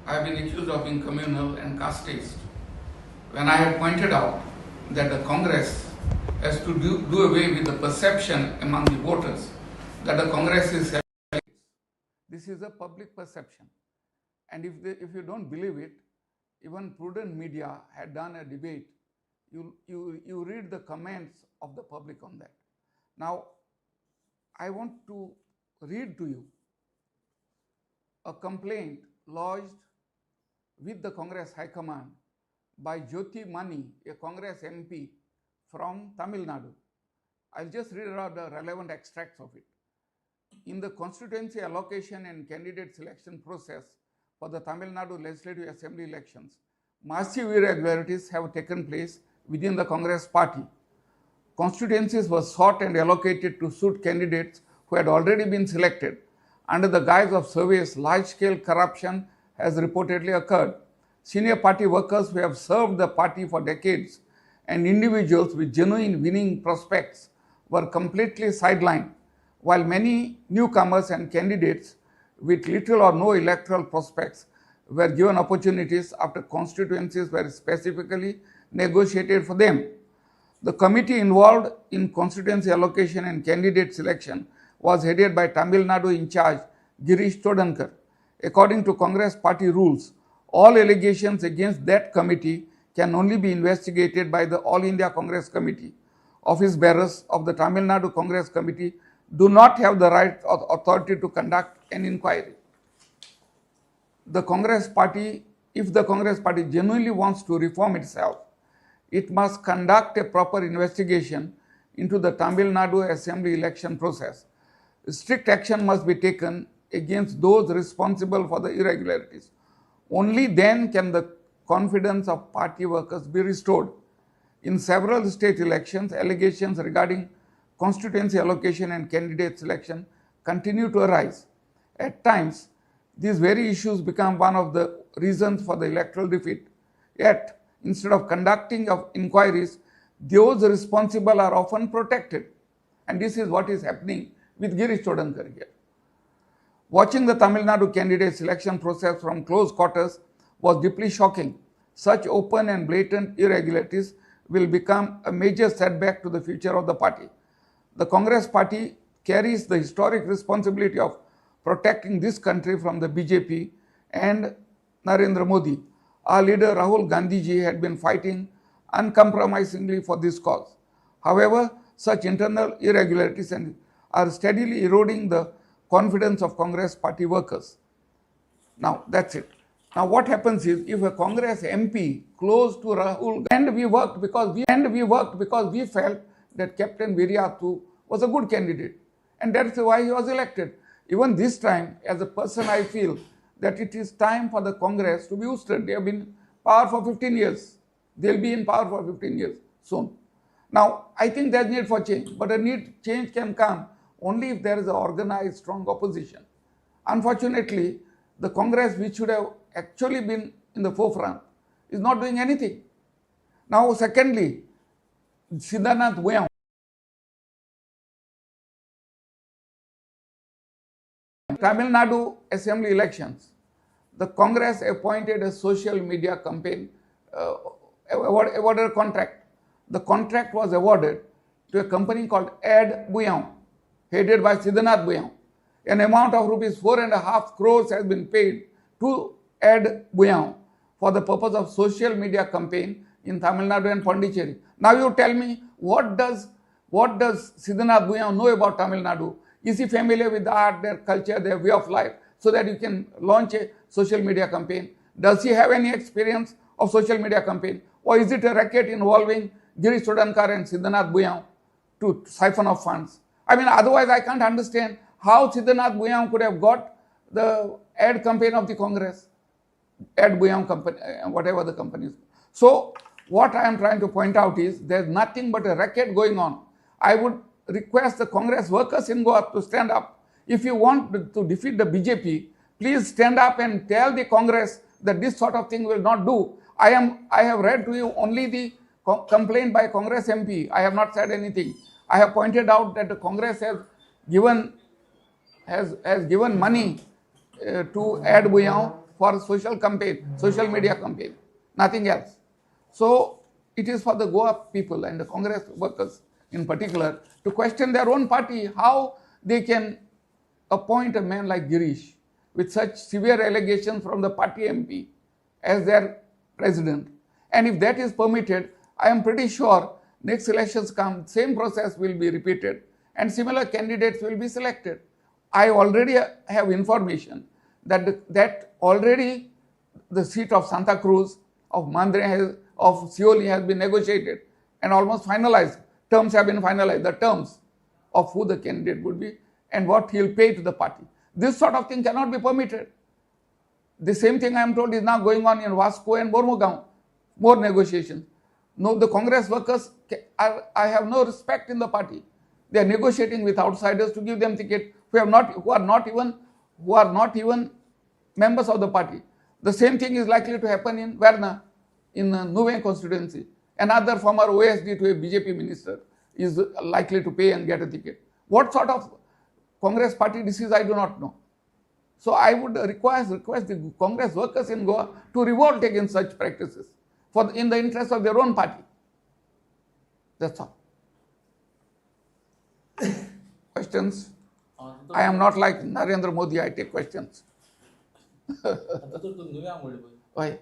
I have been accused of being communal and casteist. When I had pointed out that the Congress has to do away with the perception among the voters that the Congress is this is a public perception. And if you don't believe it, even Prudent media had done a debate. You read the comments of the public on that. Now, I want to read to you a complaint lodged with the Congress High Command by Jyoti Mani, a Congress MP from Tamil Nadu. I'll just read out the relevant extracts of it. In the constituency allocation and candidate selection process for the Tamil Nadu Legislative Assembly elections, massive irregularities have taken place within the Congress party. Constituencies were sought and allocated to suit candidates who had already been selected. Under the guise of surveys, large-scale corruption has reportedly occurred. Senior party workers who have served the party for decades and individuals with genuine winning prospects were completely sidelined, while many newcomers and candidates with little or no electoral prospects were given opportunities after constituencies were specifically negotiated for them. The committee involved in constituency allocation and candidate selection was headed by Tamil Nadu in charge Girish Chodankar. According to Congress party rules, all allegations against that committee can only be investigated by the All India Congress Committee. Office bearers of the Tamil Nadu Congress Committee do not have the right or authority to conduct an inquiry. The Congress party, if the Congress party genuinely wants to reform itself, it must conduct a proper investigation into the Tamil Nadu Assembly election process. Strict action must be taken against those responsible for the irregularities. Only then can the confidence of party workers be restored. In several state elections, allegations regarding constituency allocation and candidate selection continue to arise. At times, these very issues become one of the reasons for the electoral defeat. Yet, instead of conducting of inquiries, those responsible are often protected. And this is what is happening with Girish Chodankar here. Watching the Tamil Nadu candidate selection process from close quarters was deeply shocking. Such open and blatant irregularities will become a major setback to the future of the party. The Congress party carries the historic responsibility of protecting this country from the BJP and Narendra Modi. Our leader Rahul Gandhiji had been fighting uncompromisingly for this cause. However, such internal irregularities are steadily eroding the confidence of Congress party workers. Now, that's it. Now, what happens is, if a Congress MP close to Rahul, and we worked because we felt that Captain Viriyathu was a good candidate, and that's why he was elected. Even this time, as a person, I feel that it is time for the Congress to be ousted. They have been in power for 15 years. They'll be in power for 15 years soon. Now, I think there's need for change, but change can come only if there is an organized, strong opposition. Unfortunately, the Congress, which should have actually been in the forefront, is not doing anything. Now, secondly, Siddhanath Buyam, Tamil Nadu Assembly elections, the Congress appointed a social media campaign, awarded a contract. The contract was awarded to a company called Ad Buyam, headed by Siddhanath Buyam. An amount of rupees 4.5 crores has been paid to Ad Buyam for the purpose of social media campaign in Tamil Nadu and Pondicherry. Now you tell me, what does Siddhanath Buyam know about Tamil Nadu? Is he familiar with the art, their culture, their way of life, so that you can launch a social media campaign? Does he have any experience of social media campaign? Or is it a racket involving Girish Chodankar and Siddhanath Buyam to siphon off funds? I mean, otherwise I can't understand how Siddhanath Buyam could have got the ad campaign of the Congress, Ad Buyam company, whatever the company is. So, what I am trying to point out is, there's nothing but a racket going on. I would request the Congress workers in Goa to stand up. If you want to defeat the BJP, please stand up and tell the Congress that this sort of thing will not do. I have read to you only the complaint by Congress MP. I have not said anything. I have pointed out that the Congress has given money to Ad Buyam for social campaign, social media campaign, nothing else. So it is for the Goa people and the Congress workers in particular to question their own party, how they can appoint a man like Girish with such severe allegations from the party MP as their president. And if that is permitted, I am pretty sure next elections come, same process will be repeated and similar candidates will be selected. I already have information that already the seat of Santa Cruz, of Mandre, of Seoli has been negotiated and almost finalized. Terms have been finalized, the terms of who the candidate would be and what he will pay to the party. This sort of thing cannot be permitted. The same thing I am told is now going on in Vasco and Mormugao, more negotiations. No, the Congress workers, I have no respect in the party. They are negotiating with outsiders to give them ticket who are not even members of the party. The same thing is likely to happen in Varna, in Nuve constituency. Another former OSD to a BJP minister is likely to pay and get a ticket. What sort of Congress party this is, I do not know. So I would request the Congress workers in Goa to revolt against such practices in the interest of their own party. That's all. Questions? I am not like Narendra Modi, I take questions. Why?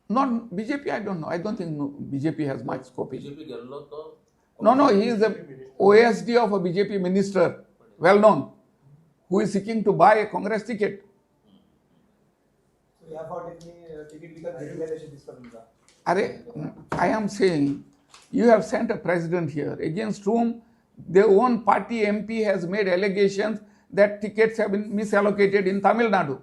Not BJP, I don't know. I don't think BJP has much scope. No, he is the OSD of a BJP minister, well known, who is seeking to buy a Congress ticket. I am saying, you have sent a president here against whom their own party MP has made allegations that tickets have been misallocated in Tamil Nadu.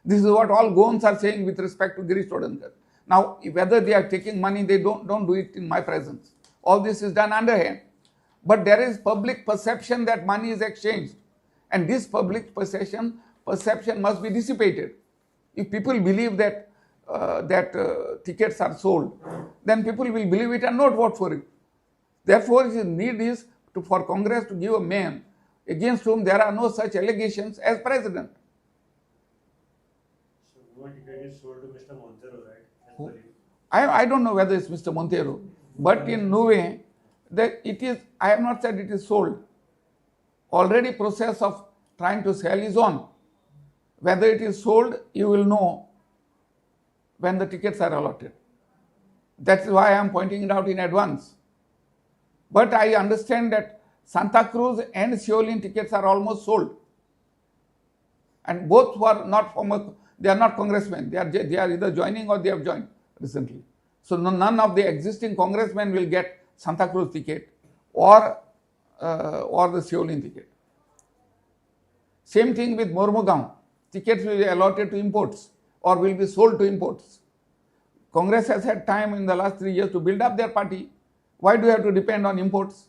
This is what all Goans are saying with respect to Girish Chodankar. Now, whether they are taking money, they don't do it in my presence. All this is done underhand. But there is public perception that money is exchanged. And this public perception must be dissipated. If people believe that tickets are sold, then people will believe it and not vote for it. Therefore, the need is for Congress to give a man against whom there are no such allegations as president. So, what ticket is sold to Mr. Montero, right? I don't know whether it's Mr. Montero, but in no way that it is. I have not said it is sold. Already process of trying to sell is on. Whether it is sold, you will know when the tickets are allotted. That's why I am pointing it out in advance. But I understand that Santa Cruz and Seolin tickets are almost sold. And both who are not they are not congressmen. They are either joining or they have joined recently. So none of the existing congressmen will get Santa Cruz ticket or the Seolin ticket. Same thing with Mormugao. Tickets will be allotted to imports or will be sold to imports. Congress has had time in the last 3 years to build up their party. Why do you have to depend on imports?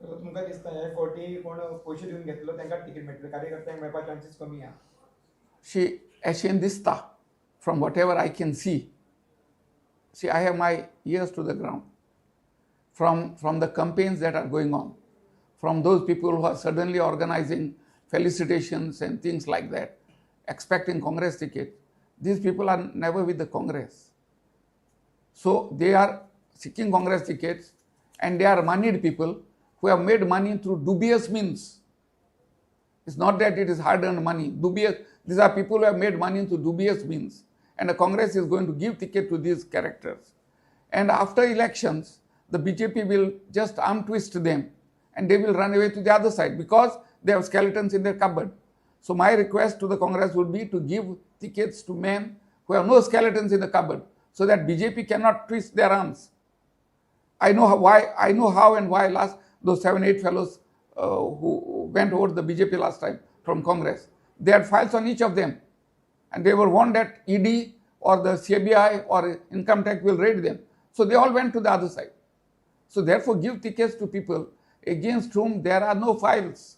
तुमकां दिसता हे फावटी कोण पयशे दिवन घेतलो तांकां ticket मेळटलें कार्यकर्त्यांक मेळपा चान्सीस कमी आहा Ashen dista, from whatever I can see. See, I have my ears to the ground. From the campaigns that are going on, from those people who are suddenly organizing felicitations and things like that, expecting Congress tickets, these people are never with the Congress. So they are seeking Congress tickets and they are moneyed people who have made money through dubious means. It's not that it is hard-earned money. These are people who have made money through dubious means. And the Congress is going to give ticket to these characters. And after elections, the BJP will just arm twist them and they will run away to the other side because they have skeletons in their cupboard. So my request to the Congress would be to give tickets to men who have no skeletons in the cupboard so that BJP cannot twist their arms. I know how and why those 7-8 fellows who went over to the BJP last time from Congress, they had files on each of them. And they were warned that ED or the CBI or income tax will raid them. So they all went to the other side. So therefore give tickets to people against whom there are no files.